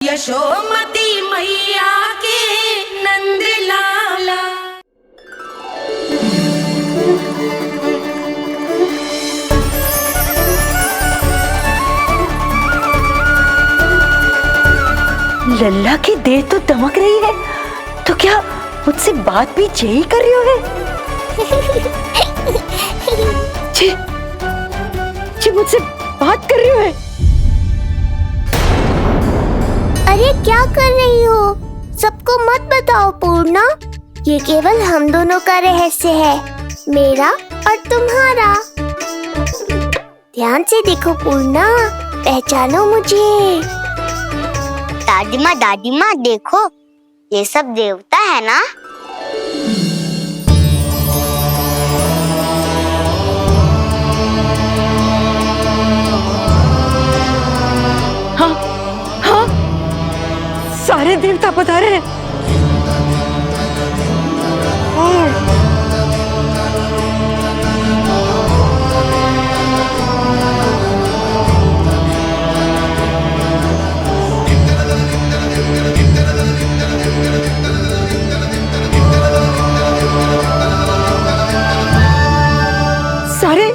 यशोमती मैया के नंद लाला। लल्ला की देह तो दमक रही है, तो क्या मुझसे बात भी यही कर रही हो है? जी मुझसे बात कर रही हो है? अरे क्या कर रही हो? सबको मत बताओ पूर्णा, ये केवल हम दोनों का रहस्य है, मेरा और तुम्हारा। ध्यान से देखो पूर्णा, पहचानो मुझे। दादी माँ देखो, ये सब देवता है ना? हाँ हाँ, सारे देवता पधारे हैं। सारे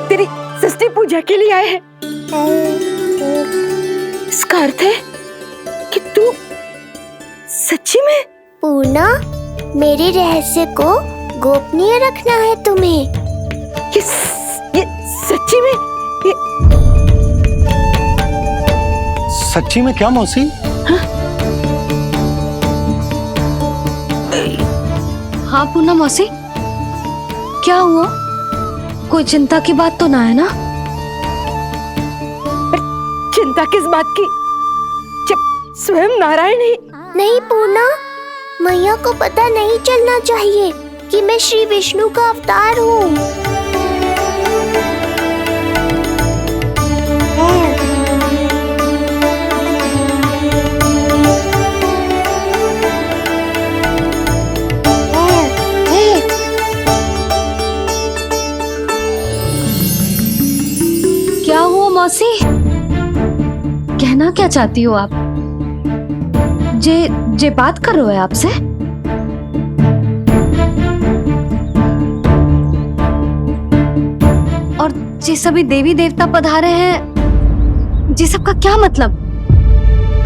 तेरी षष्ठी पूजा के लिए आए हैं। इसका अर्थ है कि तू सच्ची में? पूर्णा, मेरे रहस्य को गोपनीय रखना है तुम्हें। ये सच्ची में? सच्ची में क्या मौसी? हाँ पूर्णा मौसी, क्या हुआ? कोई चिंता की बात तो ना है ना? चिंता किस बात की, जब स्वयं नारायण ही। नहीं पूर्णा, मैया को पता नहीं चलना चाहिए कि मैं श्री विष्णु का अवतार हूँ। क्या हुआ मौसी? कहना क्या चाहती हो आप? जे बात कर रहे हो आपसे? और जे सभी देवी देवता पधारे हैं, जी सबका क्या मतलब?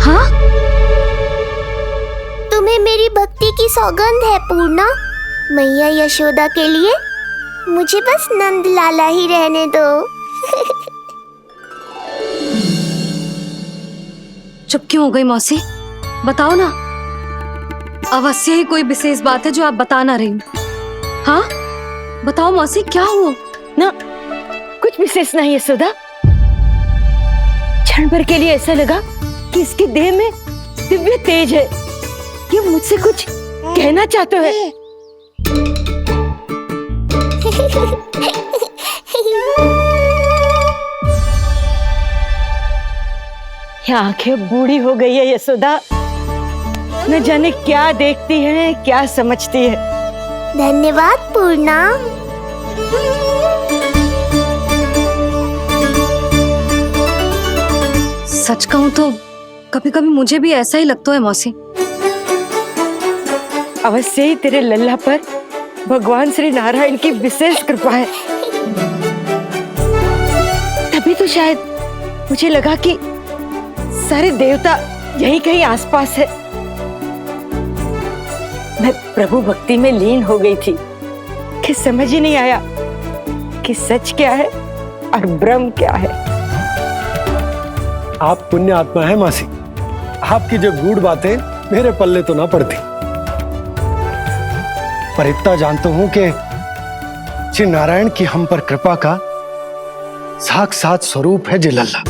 हाँ? तुम्हें मेरी भक्ति की सौगंध है पूर्णा। मैया यशोदा के लिए मुझे बस नंद लाला ही रहने दो। चुप क्यों हो गई मौसी? बताओ ना, अवश्य ही कोई विशेष बात है जो आप बता ना रही। हाँ बताओ मौसी, क्या हुआ? ना, कुछ विशेष नहीं है सुधा। क्षण भर के लिए ऐसा लगा कि इसकी देह में दिव्य तेज है, ये मुझसे कुछ कहना चाहते हैं। ये आंखें बूढ़ी हो गई है यशोदा, न जाने क्या देखती है, क्या समझती है। धन्यवाद पूर्णा। सच कहूं तो कभी कभी मुझे भी ऐसा ही लगता है मौसी। अवश्य ही तेरे लल्ला पर भगवान श्री नारायण की विशेष कृपा है, तभी तो शायद मुझे लगा कि सारे देवता यही कहीं आसपास है। मैं प्रभु भक्ति में लीन हो गई थी कि समझ ही नहीं आया कि सच क्या है और भ्रम क्या है। आप पुण्य आत्मा है मासी, आपकी जो गूढ़ बातें मेरे पल्ले तो ना पड़ती, पर इतना जानता हूं कि श्री नारायण की हम पर कृपा का साक्षात स्वरूप है जी लल्ला।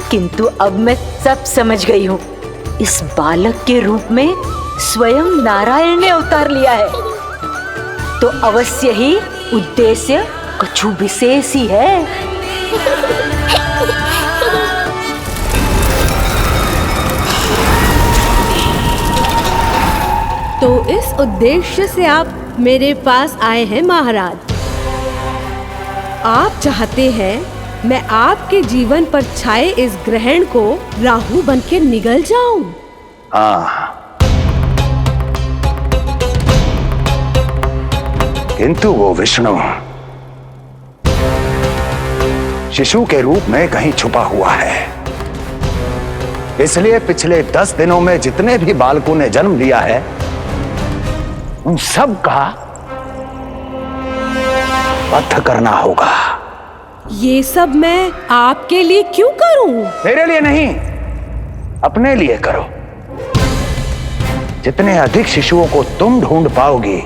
किंतु अब मैं सब समझ गई हूँ, इस बालक के रूप में स्वयं नारायण ने अवतार लिया है, तो अवश्य ही उद्देश्य कुछ विशेष ही है। तो इस उद्देश्य से आप मेरे पास आए हैं महाराज। आप चाहते हैं मैं आपके जीवन पर छाए इस ग्रहण को राहु बन के निगल जाऊं। किंतु वो विष्णु शिशु के रूप में कहीं छुपा हुआ है, इसलिए पिछले 10 दिनों में जितने भी बालकों ने जन्म लिया है उन सब का वध करना होगा। ये सब मैं आपके लिए क्यों करूं? तेरे लिए नहीं, अपने लिए करो। जितने अधिक शिशुओं को तुम ढूंढ पाओगी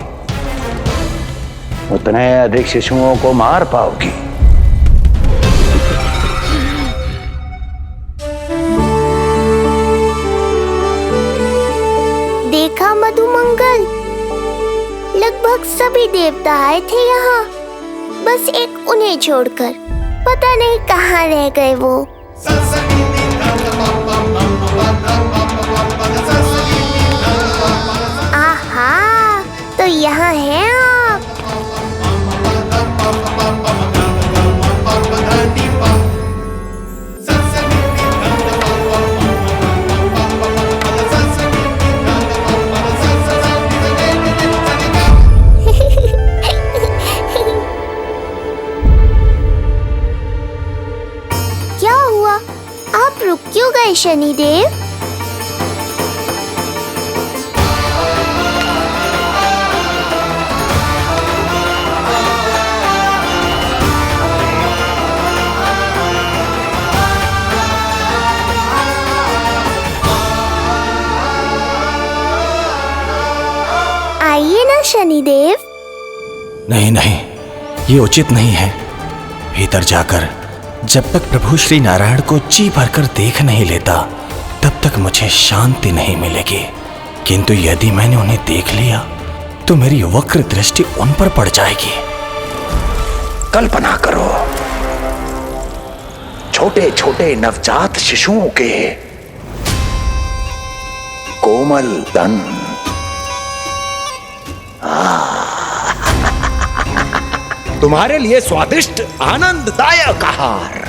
उतने अधिक शिशुओं को मार पाओगी। देखा मधुमंगल, लगभग सभी देवता आए थे यहाँ, बस एक उन्हें छोड़कर। पता नहीं कहाँ रह गए वो। आहा, तो यहाँ हैं आप। क्या हुआ? आप रुक क्यों गए शनिदेव? आइए ना शनिदेव। नहीं नहीं, ये उचित नहीं है। भीतर जाकर जब तक प्रभु श्री नारायण को जी भरकर देख नहीं लेता तब तक मुझे शांति नहीं मिलेगी। किंतु यदि मैंने उन्हें देख लिया तो मेरी वक्र दृष्टि उन पर पड़ जाएगी। कल्पना करो, छोटे छोटे नवजात शिशुओं के कोमल तन, तुम्हारे लिए स्वादिष्ट आनंददायक आहार।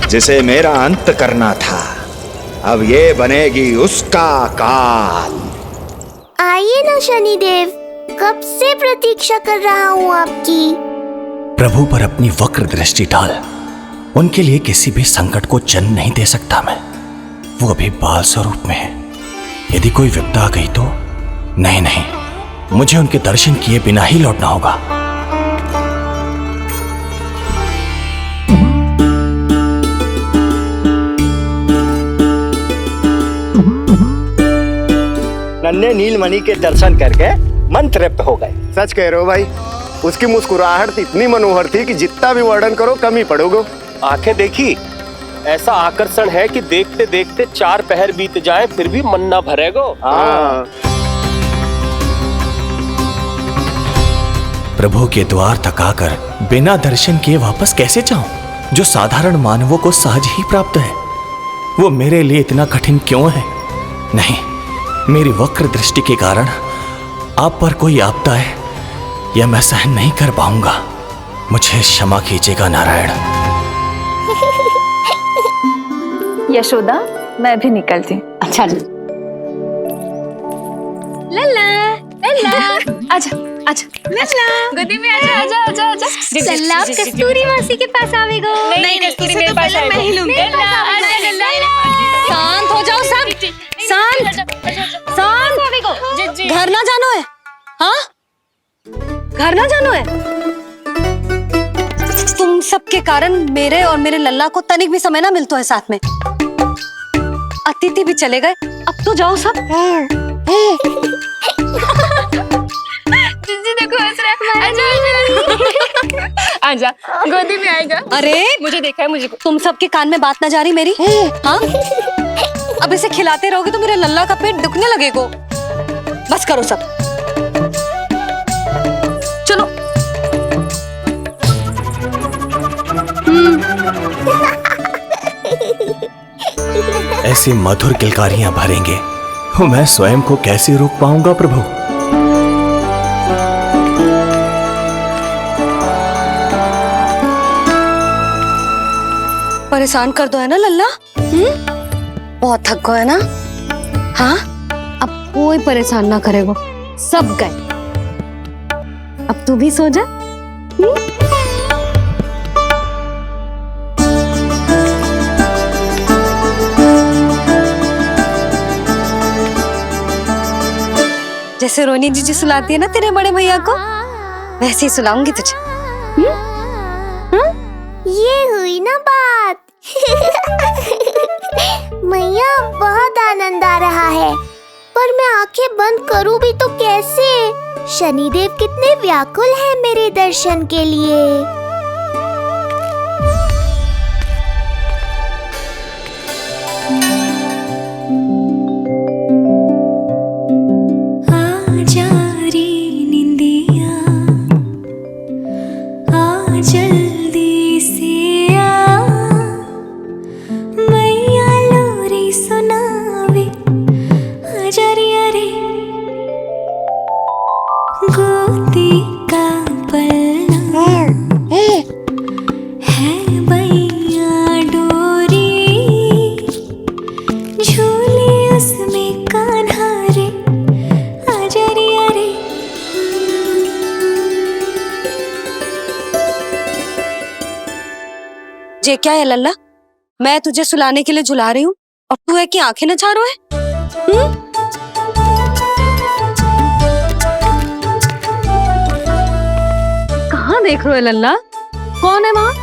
जिसे मेरा अंत करना था, अब ये बनेगी उसका काल। आइए ना शनिदेव, कब से प्रतीक्षा कर रहा हूँ आपकी। प्रभु पर अपनी वक्र दृष्टि डाल। उनके लिए किसी भी संकट को जन्म नहीं दे सकता मैं। वो अभी बाल स्वरूप में है। यदि कोई विपदा आ गई तो नहीं नहीं, मुझे उनके दर्शन किए बिना ही लौटना होगा। नन्हे नीलमणि के दर्शन करके मन तृप्त हो गए। सच कह रहे हो भाई, उसकी मुस्कुराहट इतनी मनोहर थी कि जितना भी वर्णन करो कम ही पड़ोगे। आंखें देखी, ऐसा आकर्षण है कि देखते देखते 4 पहर बीत जाए फिर भी मन ना भरेगो। प्रभु के द्वार तक आकर बिना दर्शन किए वापस कैसे जाऊं? जो साधारण मानवों को सहज ही प्राप्त है, वो मेरे लिए इतना कठिन क्यों है? नहीं, मेरी वक्र दृष्टि के कारण आप पर कोई आपदा है या मैं सहन नहीं कर पाऊंगा। मुझे क्षमा कीजिएगा नारायण। यशोदा, मैं भी निकलती। अच्छा लल्ला लल्ला, आजा आजा लल्ला, गोदी में आजा आजा आजा आजा। लल्ला कस्तूरी मासी के पास आवेगा। नहीं कस्तूरी मेरे पास आएगा। मैं ही लूंगी। आजा लल्ला, शांत हो जाओ सब, शांत शांत। घर ना जानो है? हाँ, घर ना जानो है? तुम सबके कारण मेरे और मेरे लल्ला को तनिक भी समय ना मिलता है साथ में। अतिथि भी चले गए, अब तो जाओ सब। जी देखो हंस रहा है। आजा गोदी में आएगा। अरे मुझे देखा है, मुझे तुम सबके कान में बात ना जा रही मेरी? हाँ, अब इसे खिलाते रहोगे तो मेरे लल्ला का पेट दुखने लगेगा। बस करो सब, चलो। ऐसी मधुर किलकारियां भरेंगे तो मैं स्वयं को कैसे रोक पाऊंगा प्रभु। परेशान कर दो है ना लल्ला? बहुत थक गए ना? हाँ, अब कोई परेशान ना करेगा, सब गए। अब तू भी सो जा। जैसे रोनी जीजी सुलाती है ना तेरे बड़े भैया को, वैसे ही सुलाऊंगी तुझे। ये हुई ना बात। मैया, बहुत आनंद आ रहा है, पर मैं आंखें बंद करूं भी तो कैसे? शनिदेव कितने व्याकुल हैं मेरे दर्शन के लिए। ये क्या है लल्ला? मैं तुझे सुलाने के लिए झुला रही हूँ और तू है कि आंखें नचा रहा है? कहाँ देख रहे हो लल्ला? कौन है वहाँ?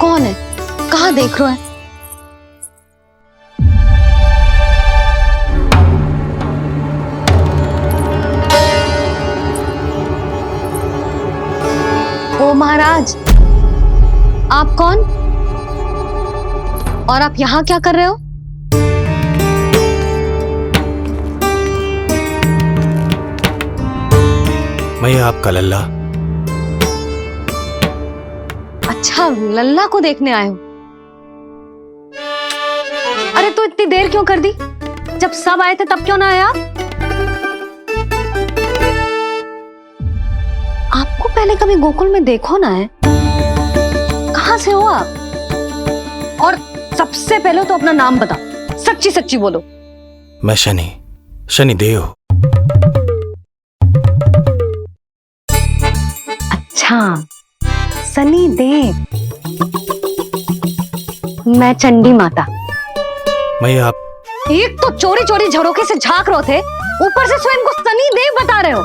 कौन है? कहाँ देख रहे हो? ओ महाराज, आप कौन? और आप यहाँ क्या कर रहे हो? मैं आपका लल्ला। अच्छा, लल्ला को देखने आए हो? अरे तो इतनी देर क्यों कर दी? जब सब आए थे तब क्यों ना आया? आपको पहले कभी गोकुल में देखो ना है? कहाँ से हो आप? और सबसे पहले तो अपना नाम बताओ, सच्ची सच्ची बोलो। मैं शनिदेव। अच्छा, शनिदेव। मैं चंडी माता। मैं आप एक तो चोरी चोरी झरोखे से झांक रहे थे, ऊपर से स्वयं को शनिदेव बता रहे हो,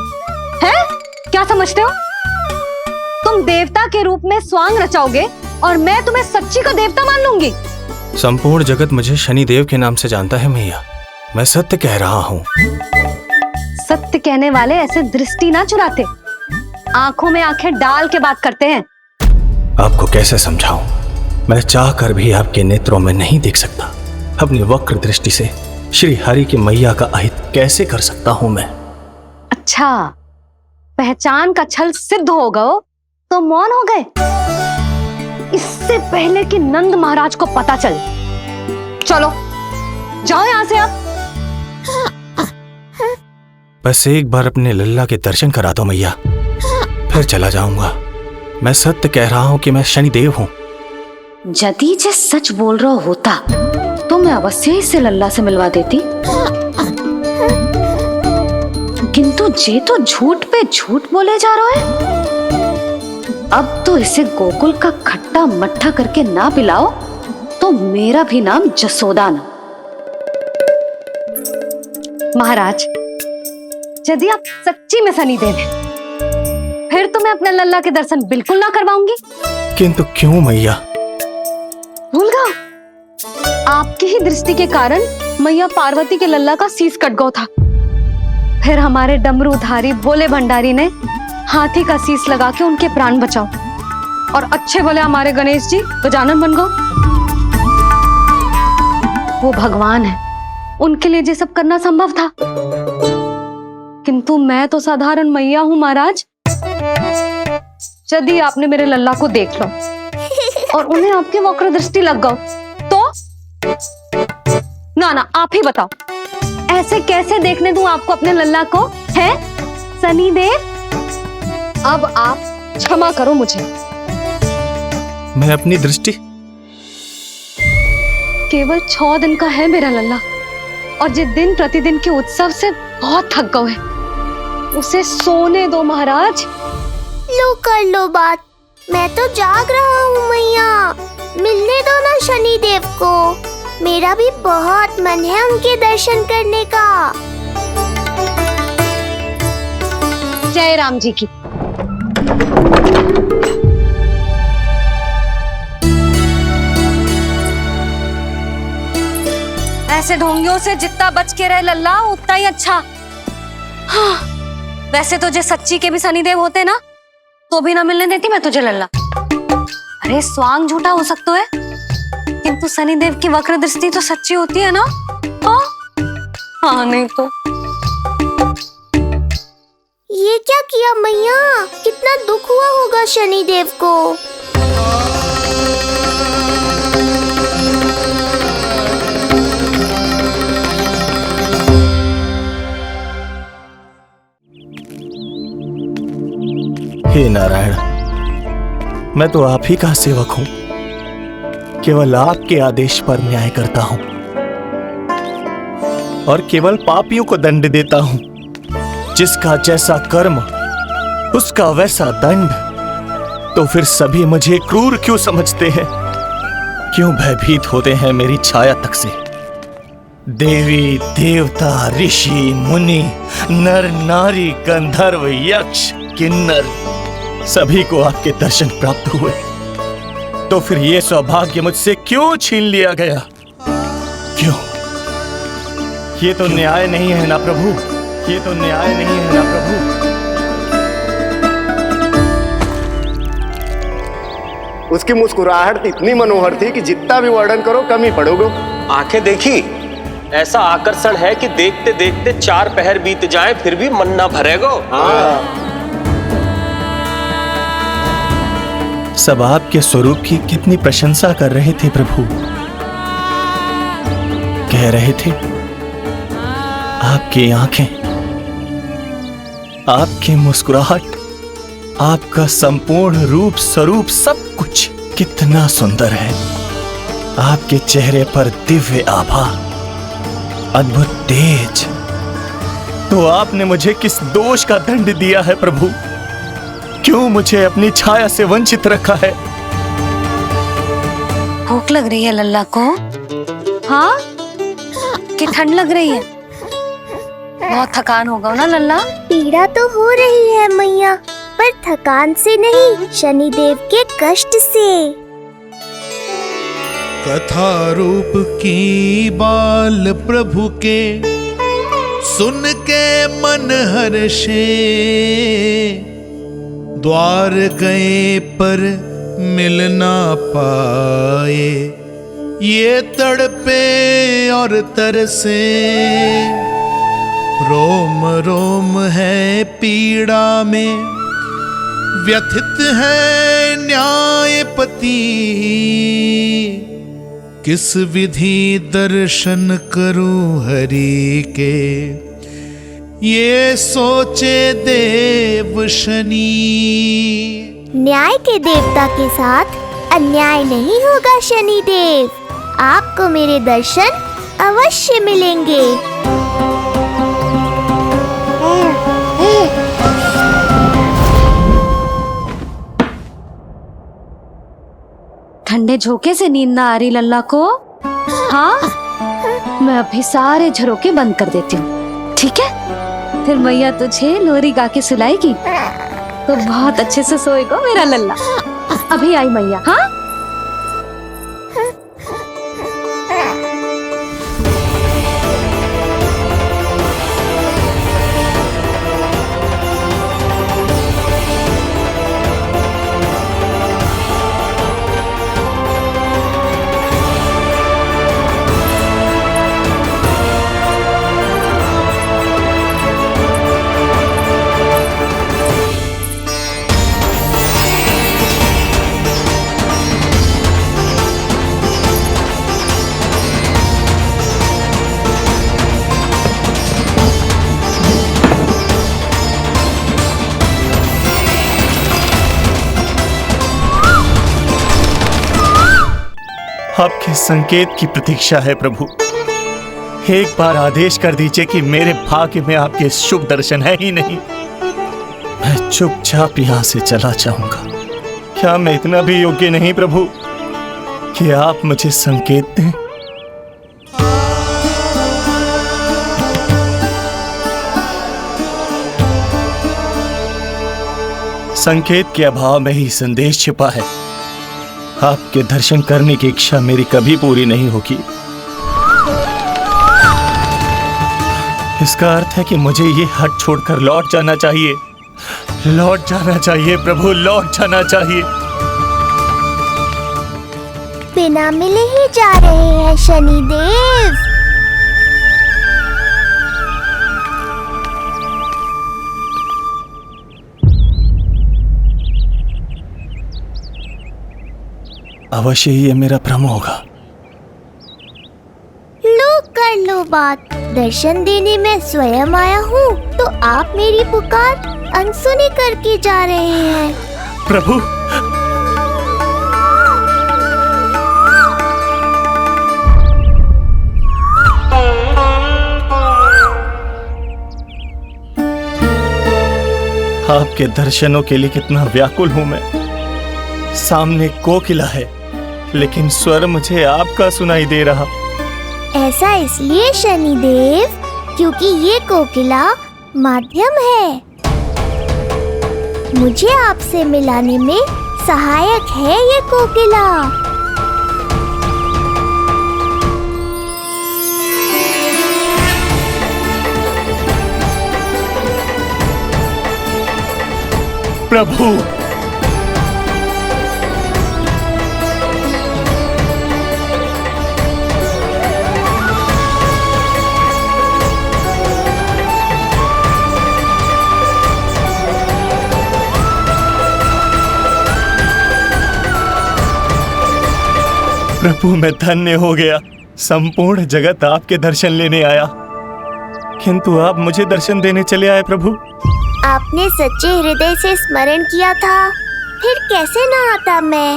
हैं? क्या समझते हो? तुम देवता के रूप में स्वांग रचाओगे और मैं तुम्हें सच्ची का देवता मान लूंगी? संपूर्ण जगत मुझे शनिदेव के नाम से जानता है मैया। मैं सत्य कह रहा हूँ। सत्य कहने वाले ऐसे दृष्टि ना चुराते, आंखों में आंखें डाल के बात करते हैं। आपको कैसे समझाऊं? मैं चाह कर भी आपके नेत्रों में नहीं देख सकता। अपनी वक्र दृष्टि से श्री हरि की मैया का अहित कैसे कर सकता हूं मैं? अच्छा, पहचान का छल सिद्ध हो गया तो मौन हो गए? इससे पहले कि नंद महाराज को पता चले। चलो जाओ यहां से अब। बस एक बार अपने लल्ला के दर्शन करा दो मैया, फिर चला जाऊंगा। मैं सत्य कह रहा हूं कि मैं शनिदेव हूं। यदि जे सच बोल रहा होता तो मैं अवश्य ही इसे लल्ला से मिलवा देती, किंतु जे तो झूठ पे झूठ बोले जा रहा है। अब तो इसे गोकुल का खट्टा मट्ठा करके ना पिलाओ तो मेरा भी नाम जसोदा ना। महाराज, यदि आप सच्ची में शनिदेव हैं, फिर तो मैं अपने लल्ला के दर्शन बिल्कुल ना करवाऊंगी। किंतु क्यों मैया? भूल गया? आपकी ही दृष्टि के कारण मैया पार्वती के लल्ला का शीश कट गया था। फिर हमारे डमरूधारी भोले भंडारी ने हाथी का शीश लगा के उनके प्राण बचाओ, और अच्छे भले हमारे गणेश जी गजानन बन गए। वो भगवान है, उनके लिए ये सब करना संभव था, किंतु मैं तो साधारण मैया हूं महाराज। यदि आपने मेरे लल्ला को देख लो और उन्हें आपकी वक्र दृष्टि लग गई तो ना आप ही बताओ, ऐसे कैसे देखने दूं आपको अपने लल्ला को? है शनिदेव, अब आप क्षमा करो मुझे। मैं अपनी दृष्टि? केवल 6 दिन का है मेरा लल्ला, और जिस दिन प्रतिदिन के उत्सव से बहुत थक गए हैं, उसे सोने दो महाराज। लो कर लो बात, मैं तो जाग रहा हूँ मैया, मिलने दो ना शनिदेव को, मेरा भी बहुत मन है उनके दर्शन करने का। जय राम जी की। ऐसे ढोंगियों से जितना बच के रहे लल्ला उतना ही अच्छा। हाँ, वैसे तो जे सच्ची के भी शनिदेव होते ना तो भी ना मिलने देती मैं तुझे लल्ला। अरे स्वांग झूठा हो सकता है, किंतु शनिदेव की वक्र दृष्टि तो सच्ची होती है ना। हाँ नहीं तो। ये क्या किया मैया, कितना दुख हुआ होगा शनिदेव को। हे नारायण, मैं तो आप ही का सेवक हूं, केवल आपके आदेश पर न्याय करता हूं और केवल पापियों को दंड देता हूं। जिसका जैसा कर्म उसका वैसा दंड। तो फिर सभी मुझे क्रूर क्यों समझते हैं? क्यों भयभीत होते हैं मेरी छाया तक से? देवी देवता ऋषि मुनि नर नारी गंधर्व यक्ष किन्नर सभी को आपके दर्शन प्राप्त हुए, तो फिर ये सौभाग्य मुझसे क्यों छीन लिया गया? क्यों? ये तो न्याय नहीं है ना प्रभु, ये तो न्याय नहीं है ना प्रभु। उसकी मुस्कुराहट इतनी मनोहर थी कि जितना भी वर्णन करो कम ही पड़ोगे। आंखें देखी, ऐसा आकर्षण है कि देखते देखते 4 पहर बीत जाए फिर भी मन ना भरेगो। सब आपके स्वरूप की कितनी प्रशंसा कर रहे थे प्रभु। कह रहे थे आपकी आंखें, आपकी मुस्कुराहट, आपका संपूर्ण रूप स्वरूप सब कुछ कितना सुंदर है। आपके चेहरे पर दिव्य आभा, अद्भुत तेज। तो आपने मुझे किस दोष का दंड दिया है प्रभु? क्यों मुझे अपनी छाया से वंचित रखा है? भूख लग रही है लल्ला को? हाँ, कि ठंड लग रही है? बहुत थकान होगा ना लल्ला? पीड़ा तो हो रही है मैया, पर थकान से नहीं, शनिदेव के कष्ट से। कथा रूप की बाल प्रभु के सुन के मन हर्षे, द्वार गए पर मिल ना पाए, ये तड़पे और तरसे, रोम रोम है पीड़ा में, व्यथित है न्यायपति, किस विधि दर्शन करूं हरि के, ये सोचे देव शनि। न्याय के देवता के साथ अन्याय नहीं होगा शनिदेव, आपको मेरे दर्शन अवश्य मिलेंगे। ठंडे झोंके से नींद ना आ रही लल्ला को? हाँ, मैं अभी सारे झरोके बंद कर देती हूँ, ठीक है? फिर मैया तुझे लोरी गा के सुलाएगी तो बहुत अच्छे से सोएगा मेरा लल्ला। अभी आई मैया। हाँ, आपके संकेत की प्रतीक्षा है प्रभु। एक बार आदेश कर दीजिए कि मेरे भाग्य में आपके शुभ दर्शन है ही नहीं, मैं चुपचाप यहां से चला जाऊंगा। क्या मैं इतना भी योग्य नहीं प्रभु कि आप मुझे संकेत दें? संकेत के अभाव में ही संदेश छिपा है। आपके दर्शन करने की इच्छा मेरी कभी पूरी नहीं होगी। इसका अर्थ है कि मुझे ये हट छोड़कर लौट जाना चाहिए। लौट जाना चाहिए प्रभु, लौट जाना चाहिए। बिना मिले ही जा रहे हैं शनिदेव। अवश्य ही ये मेरा भ्रम होगा। लो कर लो बात, दर्शन देने मैं स्वयं आया हूँ तो आप मेरी पुकार अनसुनी करके जा रहे हैं। प्रभु आपके दर्शनों के लिए कितना व्याकुल हूं मैं। सामने कोकिला है लेकिन स्वर मुझे आपका सुनाई दे रहा। ऐसा इसलिए शनिदेव क्योंकि ये कोकिला माध्यम है, मुझे आपसे मिलाने में सहायक है ये कोकिला। प्रभु प्रभु मैं धन्य हो गया। संपूर्ण जगत आपके दर्शन लेने आया, किंतु आप मुझे दर्शन देने चले आए प्रभु। आपने सच्चे हृदय से स्मरण किया था, फिर कैसे न आता मैं।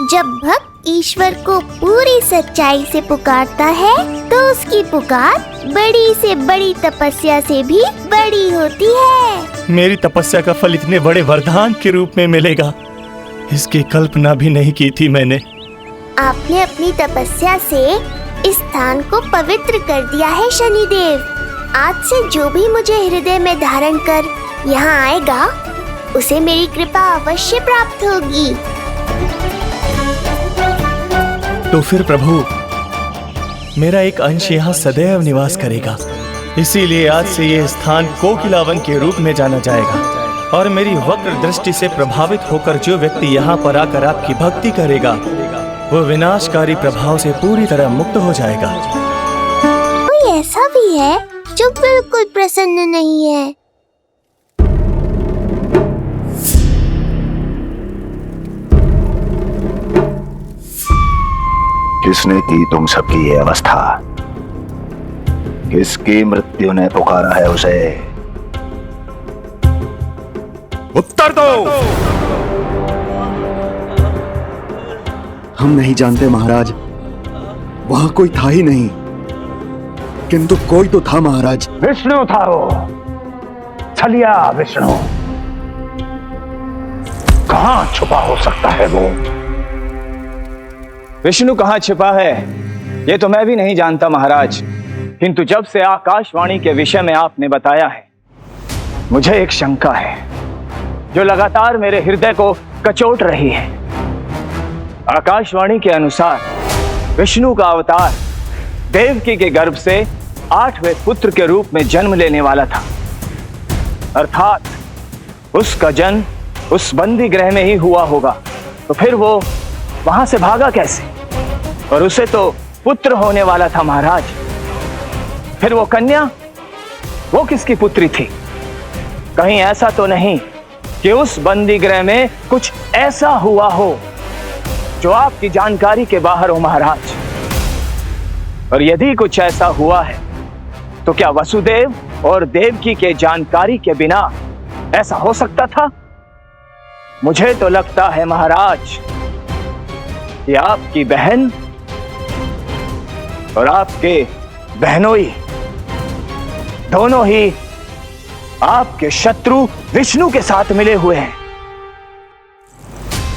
जब भक्त ईश्वर को पूरी सच्चाई से पुकारता है तो उसकी पुकार बड़ी से बड़ी तपस्या से भी बड़ी होती है। मेरी तपस्या का फल इतने बड़े वरदान के रूप में मिलेगा, इसकी कल्पना भी नहीं की थी मैंने। आपने अपनी तपस्या से इस स्थान को पवित्र कर दिया है शनिदेव। आज से जो भी मुझे हृदय में धारण कर यहाँ आएगा उसे मेरी कृपा अवश्य प्राप्त होगी। तो फिर प्रभु मेरा एक अंश यहाँ सदैव निवास करेगा, इसीलिए आज से ये स्थान कोकिलावन के रूप में जाना जाएगा और मेरी वक्र दृष्टि से प्रभावित होकर जो व्यक्ति यहाँ पर आकर आपकी भक्ति करेगा वो विनाशकारी प्रभाव से पूरी तरह मुक्त हो जाएगा। कोई ऐसा भी है जो बिल्कुल प्रसन्न नहीं है। किसने की तुम सबकी ये अवस्था? किसकी मृत्यु ने पुकारा है उसे? उत्तर दो। हम नहीं जानते महाराज, वहां कोई था ही नहीं, किंतु कोई तो था महाराज। विष्णु था वो, छलिया विष्णु। कहां छुपा हो सकता है वो? विष्णु कहां छिपा है ये तो मैं भी नहीं जानता महाराज, किंतु जब से आकाशवाणी के विषय में आपने बताया है मुझे एक शंका है जो लगातार मेरे हृदय को कचोट रही है। आकाशवाणी के अनुसार विष्णु का अवतार देवकी के गर्भ से 8वें पुत्र के रूप में जन्म लेने वाला था, अर्थात उसका जन्म उस बंदी गृह में ही हुआ होगा। तो फिर वो वहां से भागा कैसे? और उसे तो पुत्र होने वाला था महाराज। फिर वो कन्या, वो किसकी पुत्री थी? कहीं ऐसा तो नहीं कि उस बंदी गृह में कुछ ऐसा हुआ हो जो आपकी जानकारी के बाहर हो महाराज? और यदि कुछ ऐसा हुआ है तो क्या वसुदेव और देवकी के जानकारी के बिना ऐसा हो सकता था? मुझे तो लगता है महाराज कि आपकी बहन और आपके बहनोई दोनों ही आपके शत्रु विष्णु के साथ मिले हुए हैं।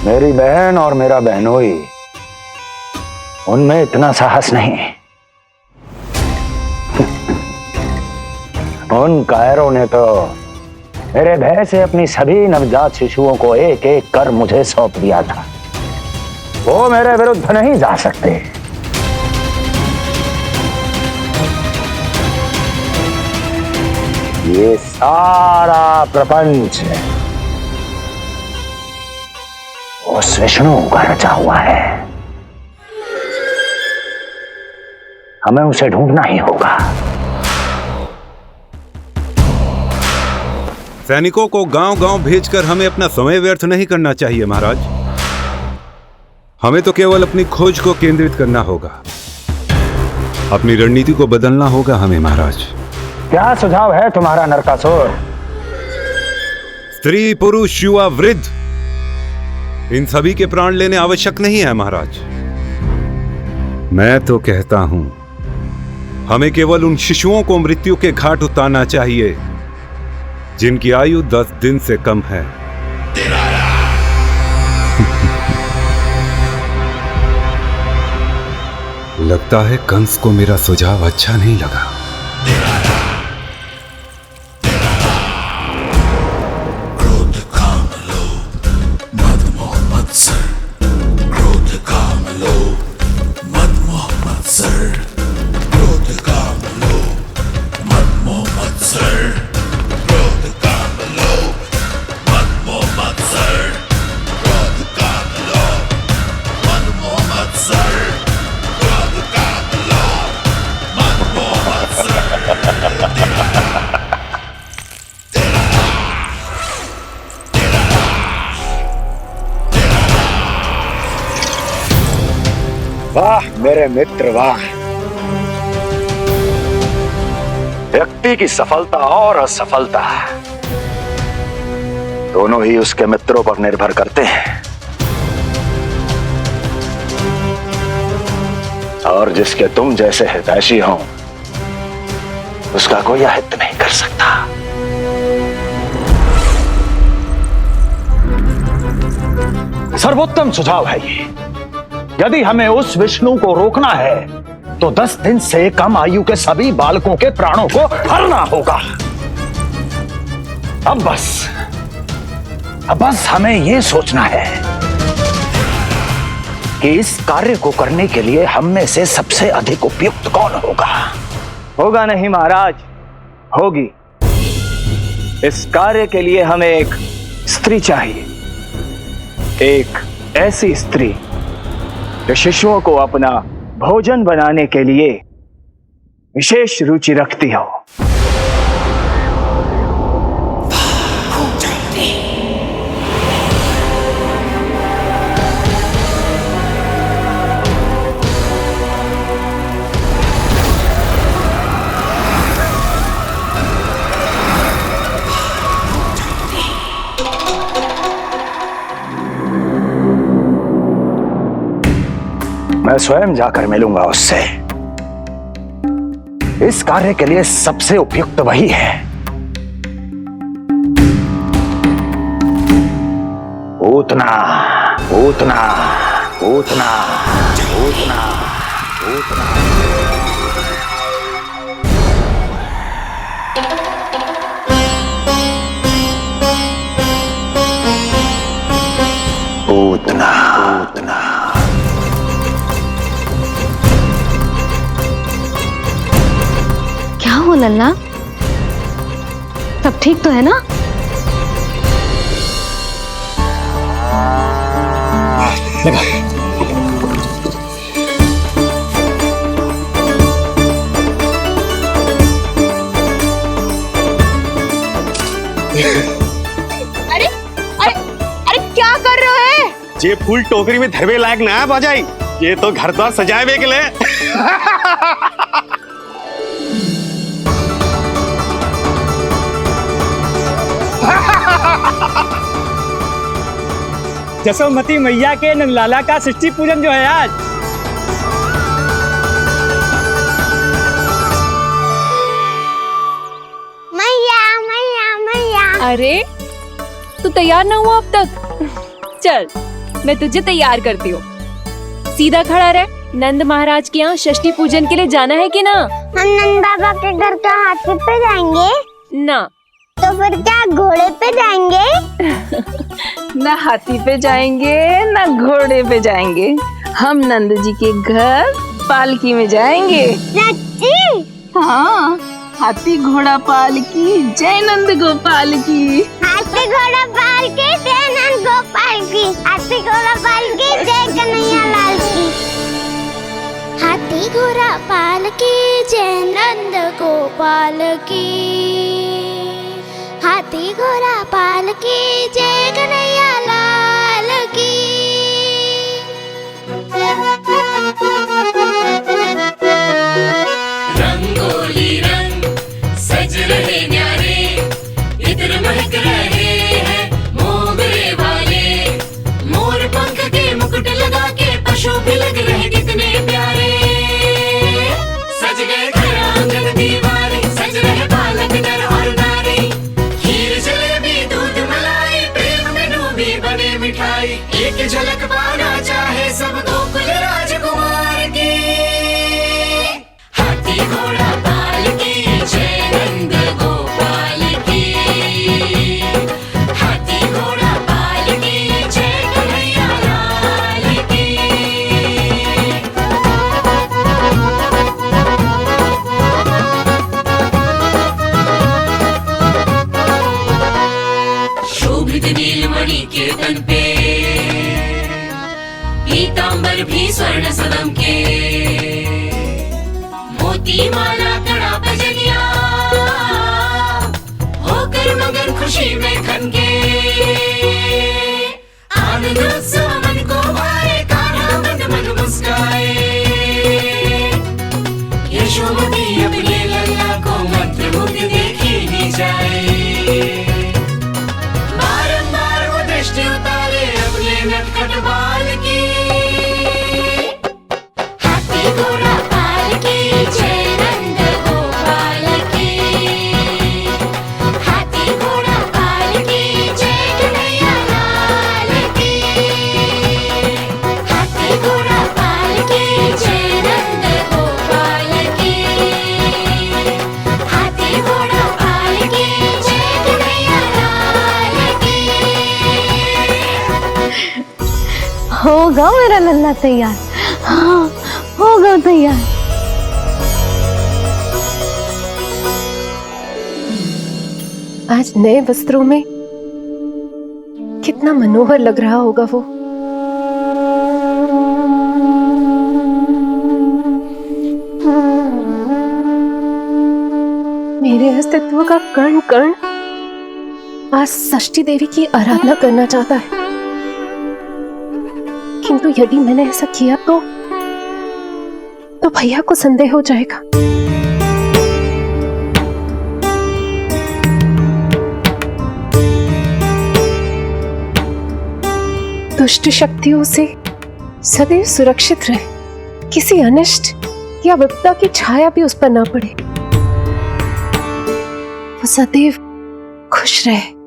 मेरी बहन और मेरा बहनोई, उनमें इतना साहस नहीं। उन कायरों ने तो मेरे भय से अपनी सभी नवजात शिशुओं को एक एक कर मुझे सौंप दिया था। वो मेरे विरुद्ध नहीं जा सकते। ये सारा प्रपंच उस विष्णु का रचा हुआ है। हमें उसे ढूंढना ही होगा। सैनिकों को गांव-गांव भेजकर हमें अपना समय व्यर्थ नहीं करना चाहिए महाराज। हमें तो केवल अपनी खोज को केंद्रित करना होगा। अपनी रणनीति को बदलना होगा हमें महाराज। क्या सुझाव है तुम्हारा नरकासुर? स्त्री, पुरुष, युवा, वृद्ध, इन सभी के प्राण लेने आवश्यक नहीं है महाराज। मैं तो कहता हूं हमें केवल उन शिशुओं को मृत्यु के घाट उतारना चाहिए जिनकी आयु 10 दिन से कम है। लगता है कंस को मेरा सुझाव अच्छा नहीं लगा। वाह मेरे मित्र वाह। व्यक्ति की सफलता और असफलता दोनों ही उसके मित्रों पर निर्भर करते हैं, और जिसके तुम जैसे हितैषी हो उसका कोई अहित नहीं कर सकता। सर्वोत्तम सुझाव है ये। यदि हमें उस विष्णु को रोकना है तो 10 दिन से कम आयु के सभी बालकों के प्राणों को हरना होगा। अब बस हमें यह सोचना है कि इस कार्य को करने के लिए हम में से सबसे अधिक उपयुक्त कौन होगा। होगा नहीं महाराज, होगी। इस कार्य के लिए हमें एक स्त्री चाहिए, एक ऐसी स्त्री जो शिशुओं को अपना भोजन बनाने के लिए विशेष रुचि रखती हो। मैं स्वयं जाकर मिलूंगा उससे। इस कार्य के लिए सबसे उपयुक्त वही है। उतना उतना उतना उतना उतना उतना उतना। क्या हो लल्ला, सब ठीक तो है ना? लगा। अरे अरे अरे क्या कर रहे हो? ये फूल टोकरी में धरवे लायक ना है बाजाई, ये तो घर द्वार सजाए के लिए। जसोमती मैया के नंदलाला का षष्ठी पूजन जो है आज। मैया मैया मैया। अरे तू तैयार ना हुआ अब तक? चल मैं तुझे तैयार करती हूँ। सीधा खड़ा रह। नंद महाराज के यहाँ षष्ठी पूजन के लिए जाना है कि ना? हम नंद बाबा के घर का हाथी पे जाएंगे ना। तो फिर क्या घोड़े पे जाएंगे? ना हाथी पे जाएंगे ना घोड़े पे जाएंगे, हम नंद जी के घर पालकी में जाएंगे। सच्ची? हाँ, हाथी घोड़ा पालकी जय नंद गोपाल की। हाथी घोड़ा पालकी जय नंद गोपाल की। हाथी घोड़ा पालकी जय कन्हैया लाल की। हाथी घोड़ा पालकी जय नंद गोपाल की। हाथी घोड़ा पालकी जय कन्हैया लाल की। रंगोली रंग सज रहे न्यारे, इत्र महक रहे हैं मोगरे वाले। मोर पंख के मुकुट लगा के पशु भी लग रहे कितने प्यारे। सज गए घर आंगन दीवारे, सज रहे बालक नर और नारी। खीर जलेबी दूध मलाई, प्रेम में डूबी बने मिठाई। एक झलक पाना चाहे सब गोकुल राजकुमार की। हाथी घोड़ा पालकी जय नंद गोपाल की। हाथी घोड़ा पालकी जय कन्हैया लाल की। शोभित नीलमणि के तन पे, पीतांबर भी स्वर्ण सदम के। मोती माला कड़ा बजनिया, होकर मगन खुशी में खनके। आनंद उत्सव मन को भाए, कान्हा मन मन मुस्काए। यशोमती अपने लल्ला को मंत्रमुग्ध देखी ही जाए। बारंबार वो दृष्टि उतारे अपने नटखट बाल की। हाथी घोड़ा पालकी जय नंद गोपाल की। हाथी घोड़ा पालकी जय कन्हैया लाल की। हाथी घोड़ा पालकी जय नंद गोपाल की। हाथी घोड़ा पालकी जय कन्हैया लाल की। होगा मेरा लल्ला तैयार। हाँ होगा तैयार। आज नए वस्त्रों में कितना मनोहर लग रहा होगा वो। मेरे अस्तित्व का कण कण आज षष्ठी देवी की आराधना करना चाहता है, किंतु यदि मैंने ऐसा किया तो भैया को संदेह हो जाएगा। दुष्ट शक्तियों से सदैव सुरक्षित रहे, किसी अनिष्ट या विपदा की छाया भी उस पर ना पड़े, वो सदैव खुश रहे।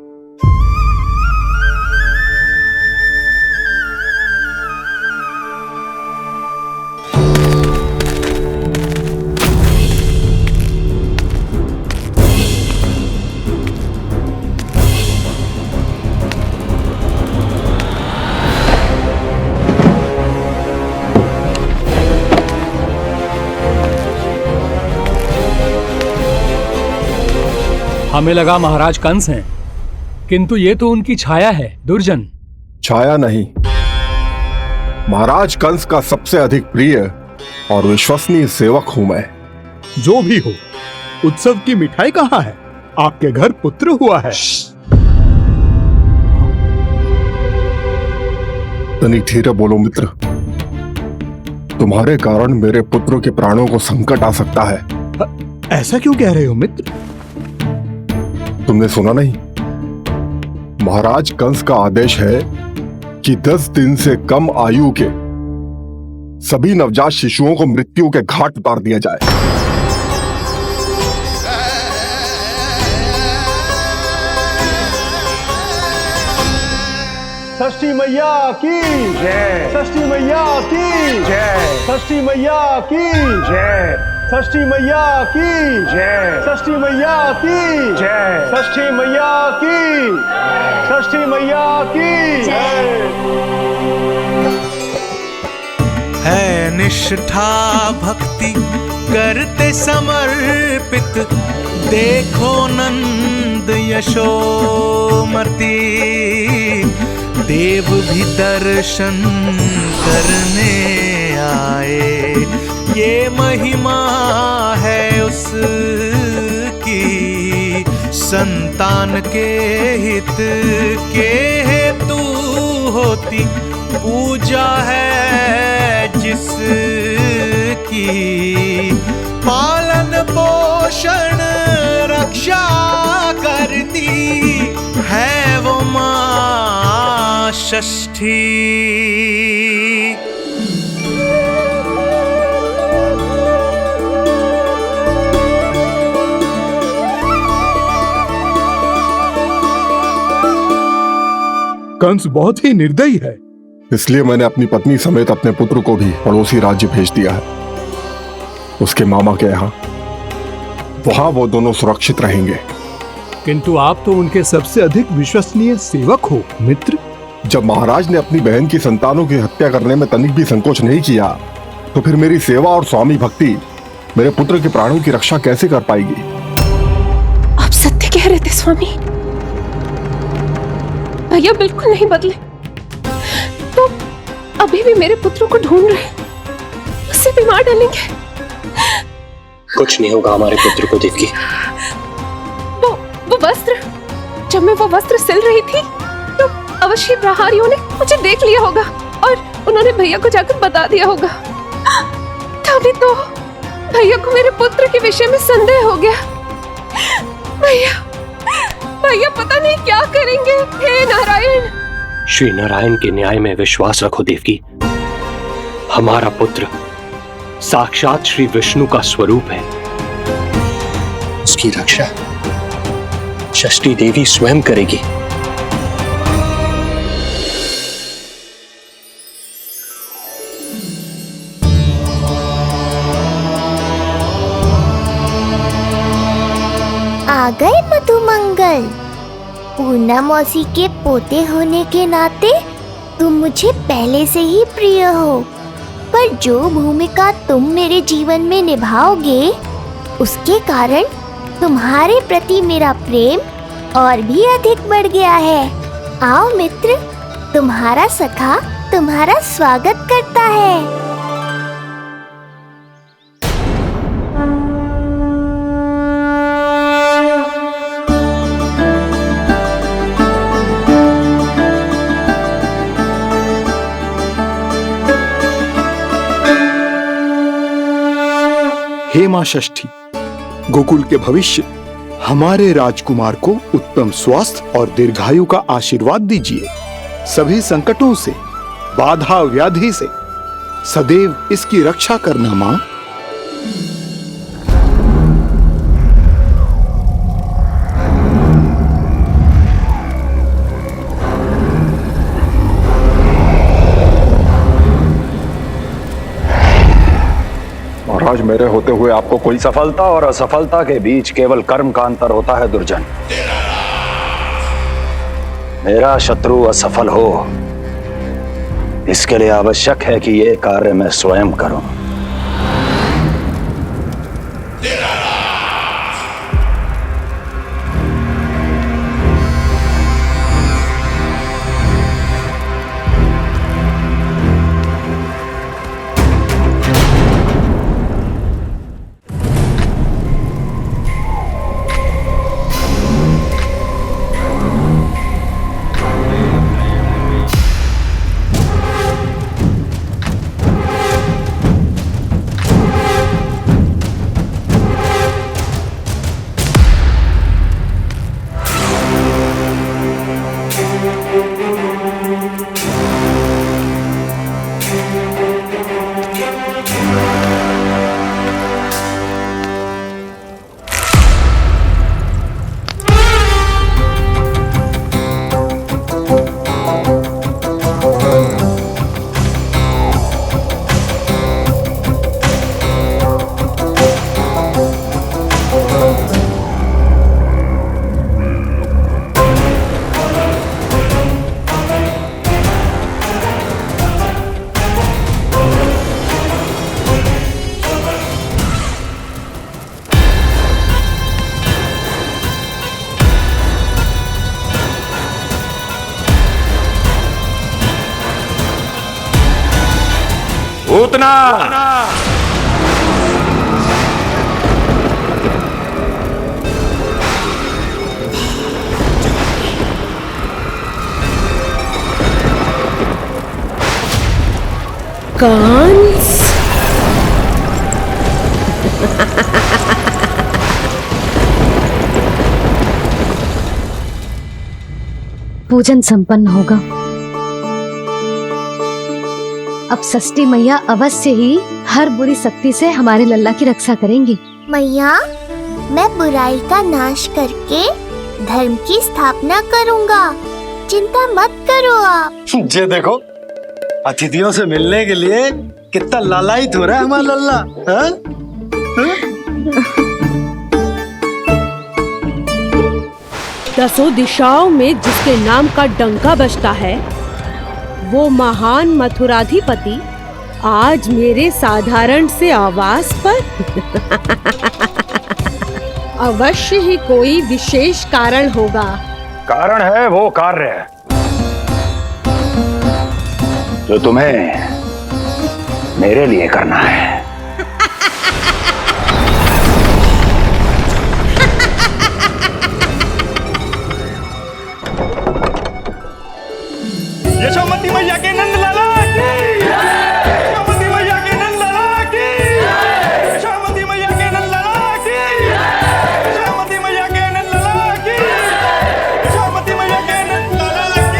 हमें लगा महाराज कंस हैं, किंतु ये तो उनकी छाया है, दुर्जन। छाया नहीं, महाराज कंस का सबसे अधिक प्रिय और विश्वसनीय सेवक हूं मैं। जो भी हो, उत्सव की मिठाई कहाँ है? आपके घर पुत्र हुआ है। तनिक धीरे बोलो मित्र, तुम्हारे कारण मेरे पुत्रों के प्राणों को संकट आ सकता है। ऐसा क्यों कह रहे हो मित्र? तुमने सुना नहीं? महाराज कंस का आदेश है कि 10 दिन से कम आयु के सभी नवजात शिशुओं को मृत्यु के घाट उतार दिया जाए। षष्ठी मैया की जय, षष्ठी मैया की जय, षष्ठी मैया की जय, षष्ठी मैया की जय, षष्ठी मैया की जय, षष्ठी मैया की, षष्ठी मैया की जय। है निष्ठा भक्ति करते समर्पित, देखो नंद यशोमती, देव भी दर्शन करने आए, ये महिमा है उसकी, संतान के हित के हेतु होती पूजा है जिसकी, पालन पोषण रक्षा करती है वो माँ षष्ठी। कंस बहुत ही निर्दयी है, इसलिए मैंने अपनी पत्नी समेत अपने पुत्र को भी पड़ोसी राज्य भेज दिया है, उसके मामा के यहाँ। वहां वो दोनों सुरक्षित रहेंगे। किंतु आप तो उनके सबसे अधिक विश्वसनीय सेवक हो मित्र। जब महाराज ने अपनी बहन की संतानों की हत्या करने में तनिक भी संकोच नहीं किया, तो फिर मेरी सेवा और स्वामी भक्ति मेरे पुत्र के प्राणों की रक्षा कैसे कर पाएगी? आप सत्य कह रहे थे स्वामी, भैया बिल्कुल नहीं बदले, तो अभी भी मेरे पुत्र को ढूंढ रहे, उसे भी मार डालेंगे। कुछ नहीं होगा हमारे पुत्र को देवकी। वो वस्त्र, जब मैं वो वस्त्र सिल रही थी तो अवश्य प्रहारियों ने मुझे देख लिया होगा और उन्होंने भैया को जाकर बता दिया होगा। तभी तो भैया को मेरे पुत्र के विषय में संदेह हो गया। भैया पता नहीं क्या करेंगे। हे नारायण। श्री नारायण के न्याय में विश्वास रखो देवकी। हमारा पुत्र साक्षात श्री विष्णु का स्वरूप है। उसकी रक्षा षष्ठी देवी स्वयं करेगी। आ गए मधुमंगल। पूर्णा मौसी के पोते होने के नाते तुम मुझे पहले से ही प्रिय हो, पर जो भूमिका तुम मेरे जीवन में निभाओगे उसके कारण तुम्हारे प्रति मेरा प्रेम और भी अधिक बढ़ गया है। आओ मित्र, तुम्हारा सखा तुम्हारा स्वागत करता है। हे मां षष्ठी, गोकुल के भविष्य हमारे राजकुमार को उत्तम स्वास्थ्य और दीर्घायु का आशीर्वाद दीजिए। सभी संकटों से, बाधा व्याधि से सदैव इसकी रक्षा करना मां। महाराज, मेरे होते हुए आपको कोई सफलता और असफलता के बीच केवल कर्म का अंतर होता है दुर्जन। मेरा शत्रु असफल हो, इसके लिए आवश्यक है कि यह कार्य मैं स्वयं करूं। पूतना। कंस, पूजन संपन्न होगा। अब षष्ठी मैया अवश्य ही हर बुरी शक्ति से हमारे लल्ला की रक्षा करेंगी। मैया, मैं बुराई का नाश करके धर्म की स्थापना करूंगा, चिंता मत करो आप। ये देखो, अतिथियों से मिलने के लिए कितना लालायित हो रहा है हमारा लल्ला। हाँ? दसों दिशाओं में जिसके नाम का डंका बजता है, वो महान मथुराधिपति आज मेरे साधारण से आवास पर। अवश्य ही कोई विशेष कारण होगा। कारण है वो कार्य जो तुम्हें मेरे लिए करना है। यशोमती मैया के नंद लाला की, यशोमती मैया के नंद लाला की, यशोमती मैया के नंद लाला की, यशोमती मैया के नंद लाला की, यशोमती मैया के नंद लाला की,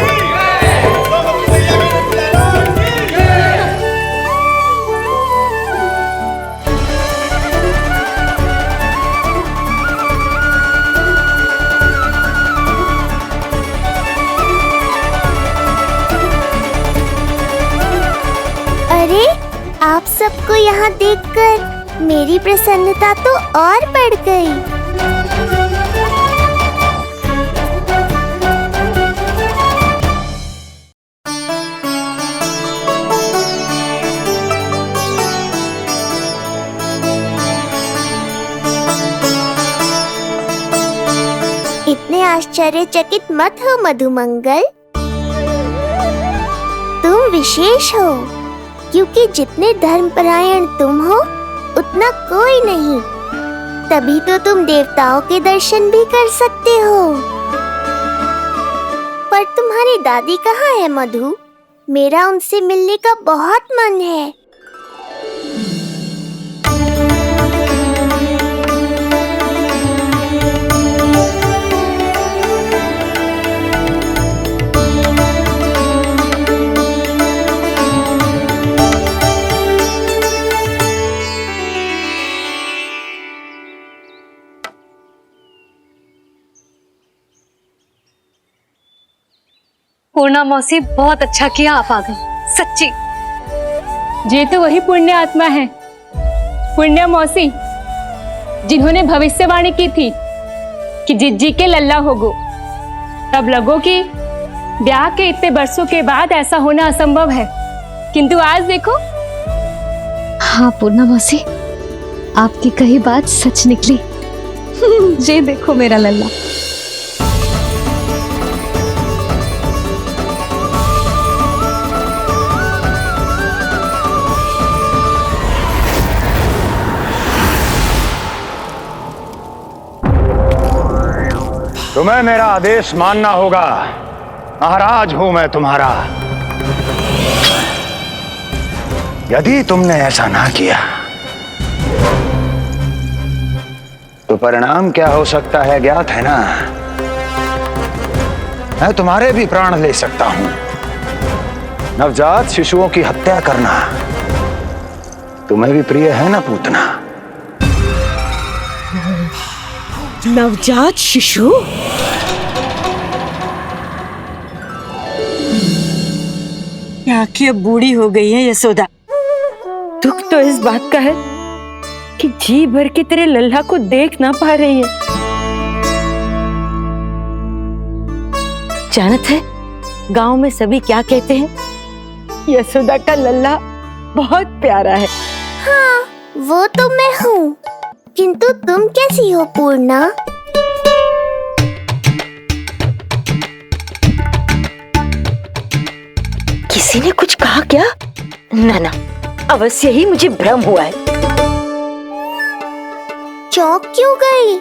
यशोमती मैया के नंद लाला की। अरे, आप सबको यहाँ देखकर मेरी प्रसन्नता तो और बढ़ गई। इतने आश्चर्यचकित मत हो मधुमंगल, तुम विशेष हो, क्योंकि जितने धर्मपरायण तुम हो उतना कोई नहीं। तभी तो तुम देवताओं के दर्शन भी कर सकते हो। पर तुम्हारी दादी कहाँ है मधु? मेरा उनसे मिलने का बहुत मन है। पूर्णा मौसी, बहुत अच्छा किया आप आ गई, सच्ची। ये तो वही पुण्य आत्मा है, पुण्य मौसी, जिन्होंने भविष्यवाणी की थी कि जिज्जी के लल्ला होगो। तब लगो कि ब्याह के इतने बरसों के बाद ऐसा होना असंभव है, किंतु आज देखो। हाँ पूर्णा मौसी, आपकी कही बात सच निकली। ये देखो मेरा लल्ला। तुम्हें मेरा आदेश मानना होगा। महाराज हूं मैं तुम्हारा। यदि तुमने ऐसा ना किया तो परिणाम क्या हो सकता है ज्ञात है ना? मैं तुम्हारे भी प्राण ले सकता हूं। नवजात शिशुओं की हत्या करना तुम्हें भी प्रिय है ना पूतना? नवजात शिशु? क्या कि अब बूढ़ी हो गई है यशोदा। दुख तो इस बात का है कि जी भर के तेरे लल्ला को देख ना पा रही है। जानत है गांव में सभी क्या कहते हैं? यशोदा का लल्ला बहुत प्यारा है। हाँ, वो तो मैं हूँ, किंतु तुम कैसी हो पूर्णा? किसी ने कुछ कहा क्या? ना ना, अवश्य ही मुझे भ्रम हुआ है। चौंक क्यों गई?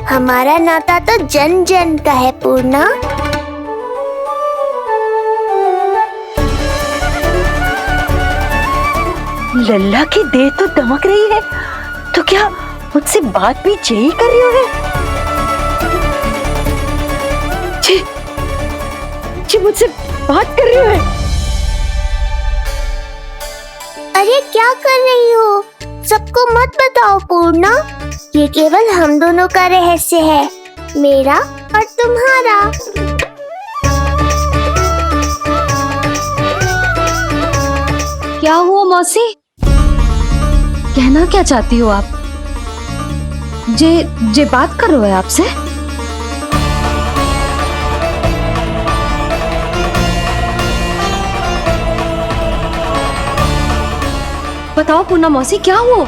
हमारा नाता तो जन जन का है पूर्णा। लल्ला की देह तो दमक रही है, तो क्या मुझसे बात भी यही कर रही हो? जी मुझसे बात कर रही हो? अरे क्या कर रही हो? सबको मत बताओ पूर्णा, ये केवल हम दोनों का रहस्य है, मेरा और तुम्हारा। क्या हुआ मौसी? कहना क्या चाहती हो आप? जे बात कर रहे हो आपसे? बताओ पूर्णा मौसी, क्या हुआ?